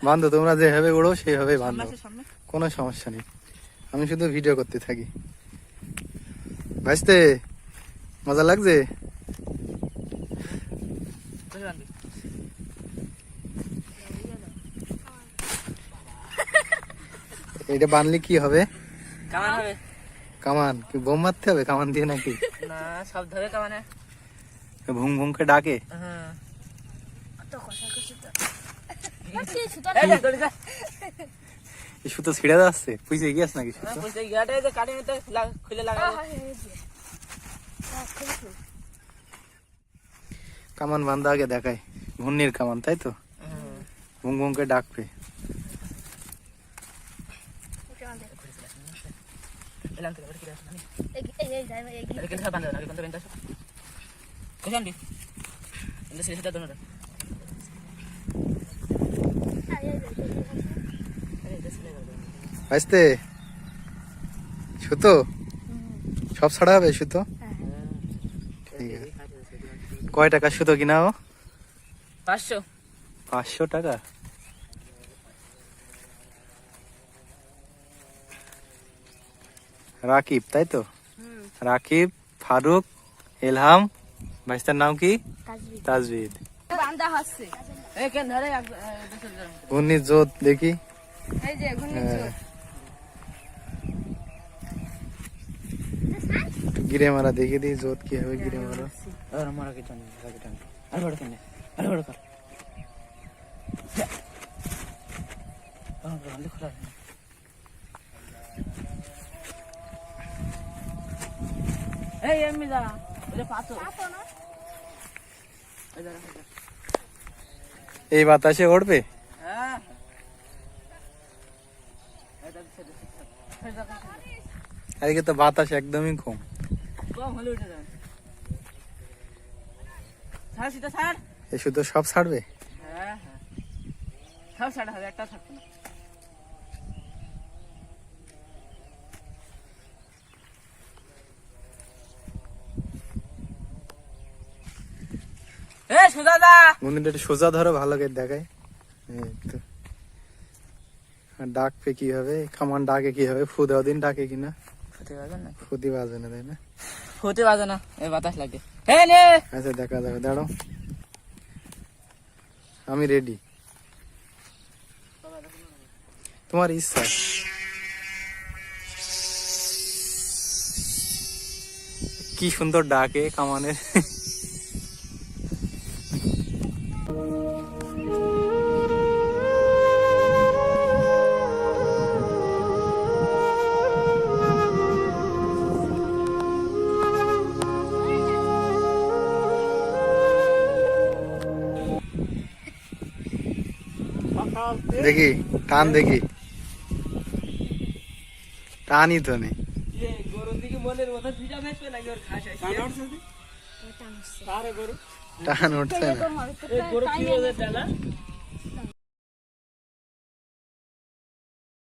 বান্ধো, তোমরা যেভাবে ওড়ো সেইভাবে বান্ধো, কোনো সমস্যা নেই। আমি শুধু ভিডিও করতে থাকি। ভাইস্তে মজা লাগছে? এটা বানলে কি হবে? কামান হবে। কামান কি বোম মারতে হবে কামান দিয়ে নাকি? না, সব ধরে কামানে ভুং ভুং করে ডাকে। হ্যাঁ, এই সুতো ছিঁড়ে যাচ্ছে, পুইছে গিয়েছ নাকি সুতো? খুলে লাগাবো। কামান বান্ধা আগে দেখায়, ঘূর্ণির কামান, তাই তো? ভুং ভুং করে ডাকবে। ভাইস্তে সুতো সব ছাড়া হবে সুতো? ঠিক আছে। কয় টাকা সুতো কিনাও? 500। 500 টাকা? রাকিব, তাই তো? রাকিব, ফারুক, ইলহাম, ভাইস্তার নাম কি? তাজবিদ। ঘূর্ণির জোত দেখি। গিরে মারা দেখে দিই জোত কি হবে। গিরে মারা এই বাতাসে উঠবে? আজকে তো বাতাস একদমই কম। হলে উঠে যান। ছাড় সেটা ছাড়। এই শুধু সব ছাড়বে? হ্যাঁ হ্যাঁ, সব ছাড়া হবে, একটা থাকবে না। সোজা দা মন্দিরটা একটু সোজা ধরো, ভালো করে দেখায়। ডাকবে কি হবে? কামান ডাকে কি হবে? ফু দেওয়া দিন ডাকে কিনা? ফুটি বাজে না, তাই না? ফুটি বাজে না, এই বাতাস লাগে। আচ্ছা দেখা যাবে, দাঁড়াও আমি রেডি, তোমার ইচ্ছা। কি সুন্দর ডাকে কামানের। দেখি টান, দেখি টানই তো নেই। টান উঠছে না।